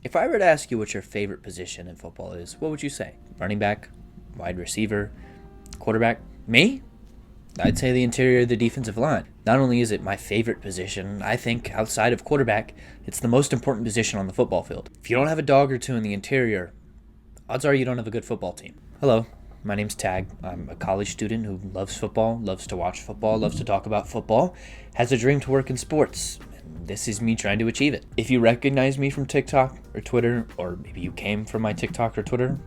If I were to ask you what your favorite position in football is, what would you say? Running back, wide receiver, quarterback? Me? I'd say the interior of the defensive line. Not only is it my favorite position, I think outside of quarterback, it's the most important position on the football field. If you don't have a dog or two in the interior, odds are you don't have a good football team. Hello, my name's Tag. I'm a college student who loves football, loves to watch football, loves to talk about football, has a dream to work in sports. This is me trying to achieve it. If you recognize me from TikTok or Twitter, or maybe you came from my TikTok or Twitter,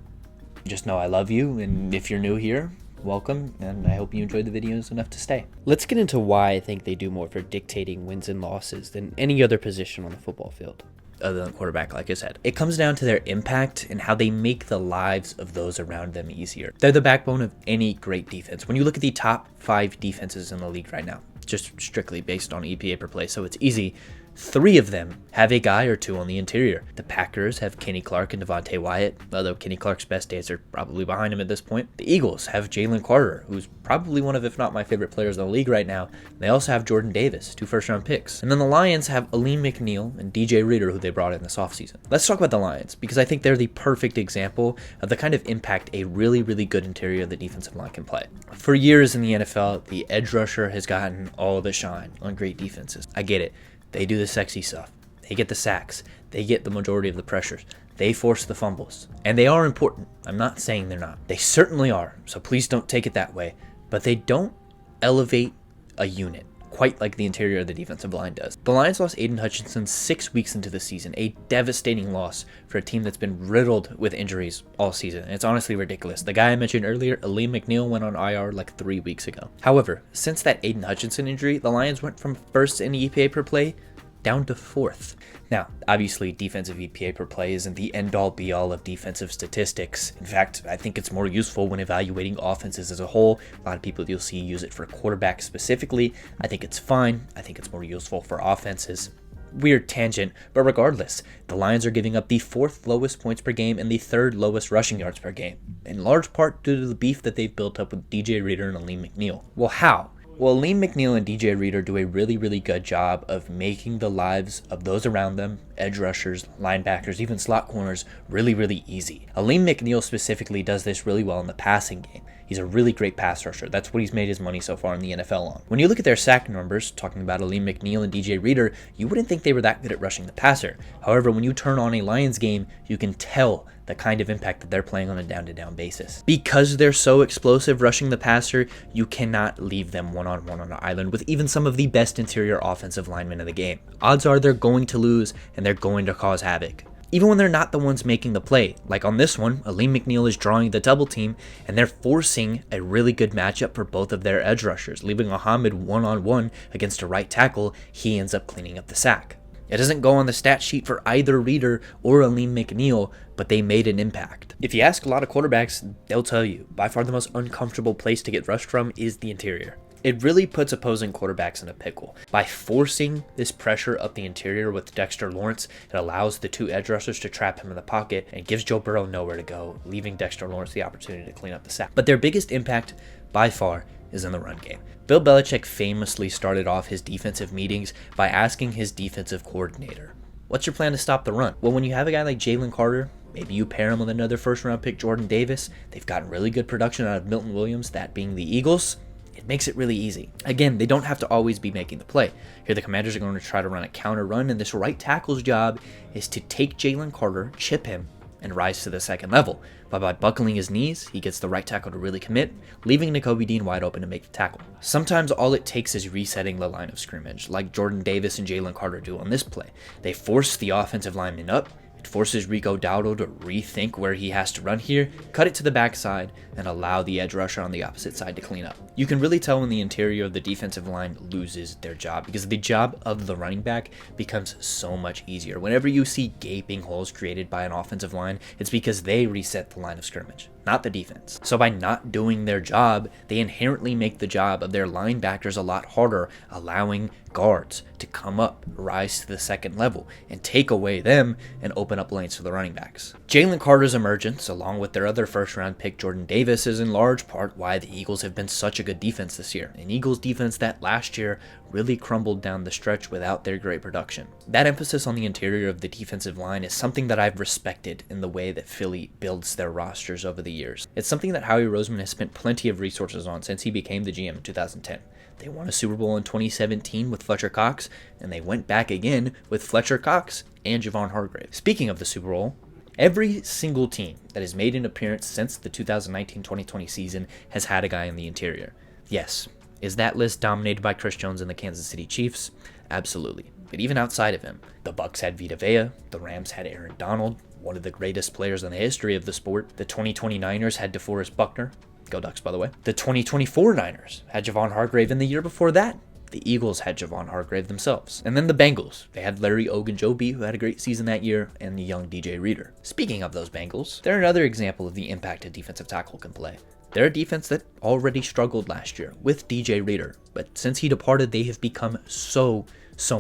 just know I love you, and if you're new here, welcome, and I hope you enjoyed the videos enough to stay. Let's get into why I think they do more for dictating wins and losses than any other position on the football field. Other than quarterback, like I said. It comes down to their impact and how they make the lives of those around them easier. They're the backbone of any great defense. When you look at the top 5 defenses in the league right now, just strictly based on EPA per play, so it's easy, 3 of them have a guy or two on the interior. The Packers have Kenny Clark and Devontae Wyatt, although Kenny Clark's best days are probably behind him at this point. The Eagles have Jalen Carter, who's probably one of, if not my favorite players in the league right now. They also have Jordan Davis, 2 first-round picks. And then the Lions have Aleem McNeil and DJ Reader, who they brought in this offseason. Let's talk about the Lions, because I think they're the perfect example of the kind of impact a really, really good interior of the defensive line can play. For years in the NFL, the edge rusher has gotten all the shine on great defenses. I get it. They do the sexy stuff. They get the sacks. They get the majority of the pressures. They force the fumbles. And they are important. I'm not saying they're not. They certainly are, so please don't take it that way. But they don't elevate a unit quite like the interior of the defensive line does. The Lions lost Aiden Hutchinson 6 weeks into the season, a devastating loss for a team that's been riddled with injuries all season. It's honestly ridiculous. The guy I mentioned earlier, Aleem McNeil, went on IR like 3 weeks ago. However, since that Aiden Hutchinson injury, the Lions went from first in EPA per play down to 4th. Now, obviously, defensive EPA per play isn't the end-all be-all of defensive statistics. In fact, I think it's more useful when evaluating offenses as a whole. A lot of people you'll see use it for quarterbacks specifically. I think it's fine. I think it's more useful for offenses. Weird tangent, but regardless, the Lions are giving up the 4th lowest points per game and the 3rd lowest rushing yards per game, in large part due to the beef that they've built up with DJ Reader and Aleem McNeil. Well, how? Well, Aleem McNeil and DJ Reader do a really, really good job of making the lives of those around them, edge rushers, linebackers, even slot corners, really, really easy. Aleem McNeil specifically does this really well in the passing game. He's a really great pass rusher. That's what he's made his money so far in the NFL on. When you look at their sack numbers, talking about Aleem McNeil and DJ Reader, you wouldn't think they were that good at rushing the passer. However, when you turn on a Lions game, you can tell the kind of impact that they're playing on a down-to-down basis. Because they're so explosive rushing the passer, you cannot leave them one-on-one on an island with even some of the best interior offensive linemen in the game. Odds are they're going to lose, and they're going to cause havoc. Even when they're not the ones making the play. Like on this one, Aleem McNeil is drawing the double team, and they're forcing a really good matchup for both of their edge rushers, leaving Muhammad one-on-one against a right tackle. He ends up cleaning up the sack. It doesn't go on the stat sheet for either Reader or Aleem McNeil, but they made an impact. If you ask a lot of quarterbacks, they'll tell you, by far the most uncomfortable place to get rushed from is the interior. It really puts opposing quarterbacks in a pickle. By forcing this pressure up the interior with Dexter Lawrence, it allows the 2 edge rushers to trap him in the pocket and gives Joe Burrow nowhere to go, leaving Dexter Lawrence the opportunity to clean up the sack. But their biggest impact, by far, is in the run game. Bill Belichick famously started off his defensive meetings by asking his defensive coordinator, "What's your plan to stop the run?" Well, when you have a guy like Jalen Carter, maybe you pair him with another first-round pick, Jordan Davis. They've gotten really good production out of Milton Williams, that being the Eagles. It makes it really easy. Again, they don't have to always be making the play. Here the Commanders are going to try to run a counter run, and this right tackle's job is to take Jalen Carter, chip him, and rise to the second level. But by buckling his knees, he gets the right tackle to really commit, leaving Nakobe Dean wide open to make the tackle. Sometimes all it takes is resetting the line of scrimmage, like Jordan Davis and Jalen Carter do on this play. They force the offensive lineman up. It forces Rico Dowdle to rethink where he has to run here, cut it to the backside, and allow the edge rusher on the opposite side to clean up. You can really tell when the interior of the defensive line loses their job, because the job of the running back becomes so much easier. Whenever you see gaping holes created by an offensive line, it's because they reset the line of scrimmage, not the defense. So by not doing their job, they inherently make the job of their linebackers a lot harder, allowing guards to come up, rise to the second level, and take away them and open up lanes for the running backs. Jalen Carter's emergence, along with their other first-round pick Jordan Davis, is in large part why the Eagles have been such a a good defense this year, an Eagles defense that last year really crumbled down the stretch without their great production. That emphasis on the interior of the defensive line is something that I've respected in the way that Philly builds their rosters over the years. It's something that Howie Roseman has spent plenty of resources on since he became the GM in 2010. They won a Super Bowl in 2017 with Fletcher Cox, and they went back again with Fletcher Cox and Javon Hargrave. Speaking of the Super Bowl, every single team that has made an appearance since the 2019-2020 season has had a guy in the interior. Yes, is that list dominated by Chris Jones and the Kansas City Chiefs? Absolutely. But even outside of him, the Bucs had Vita Vea, the Rams had Aaron Donald, one of the greatest players in the history of the sport. The 2020 Niners had DeForest Buckner. Go Ducks, by the way. The 2024 Niners had Javon Hargrave, and the year before that, the Eagles had Javon Hargrave themselves. And then the Bengals. They had Larry Ogunjobi, who had a great season that year, and the young DJ Reader. Speaking of those Bengals, they're another example of the impact a defensive tackle can play. They're a defense that already struggled last year with DJ Reader, but since he departed, they have become so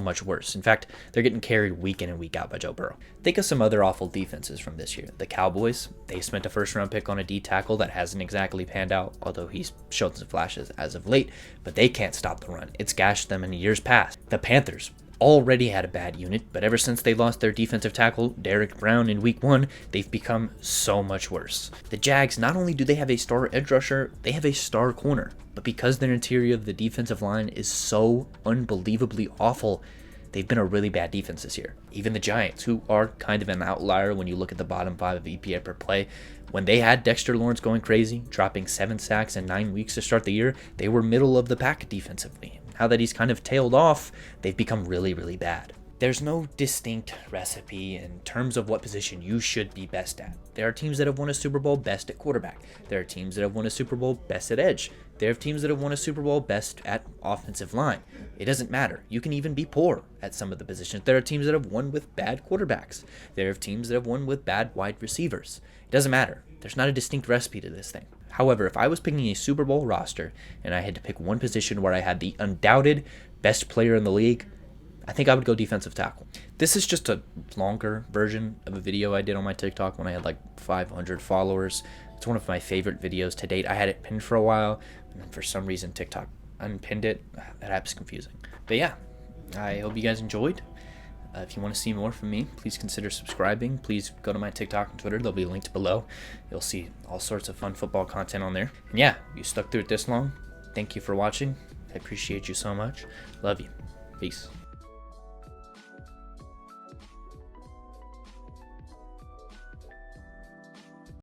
much worse. In fact, they're getting carried week in and week out by Joe Burrow. Think of some other awful defenses from this year. The Cowboys, they spent a first-round pick on a D tackle that hasn't exactly panned out, although he's shown some flashes as of late, but they can't stop the run. It's gashed them in years past. The Panthers already had a bad unit, but ever since they lost their defensive tackle, Derek Brown, in week 1, they've become so much worse. The Jags, not only do they have a star edge rusher, they have a star corner, but because their interior of the defensive line is so unbelievably awful, they've been a really bad defense this year. Even the Giants, who are kind of an outlier when you look at the bottom 5 of EPA per play, when they had Dexter Lawrence going crazy, dropping 7 sacks in 9 weeks to start the year, they were middle of the pack defensively. Now that he's kind of tailed off, they've become really bad. There's no distinct recipe in terms of what position you should be best at. There are teams that have won a Super Bowl best at quarterback. There are teams that have won a Super Bowl best at edge. There are teams that have won a Super Bowl best at offensive line. It doesn't matter. You can even be poor at some of the positions. There are teams that have won with bad quarterbacks. There are teams that have won with bad wide receivers. It doesn't matter. There's not a distinct recipe to this thing. However, if I was picking a Super Bowl roster and I had to pick one position where I had the undoubted best player in the league, I think I would go defensive tackle. This is just a longer version of a video I did on my TikTok when I had like 500 followers. It's one of my favorite videos to date. I had it pinned for a while, and then for some reason TikTok unpinned it. That app's confusing. But yeah, I hope you guys enjoyed. If you want to see more from me, please consider subscribing. Please go to my TikTok and Twitter. They'll be linked below. You'll see all sorts of fun football content on there. And yeah, you stuck through it this long. Thank you for watching. I appreciate you so much. Love you. Peace.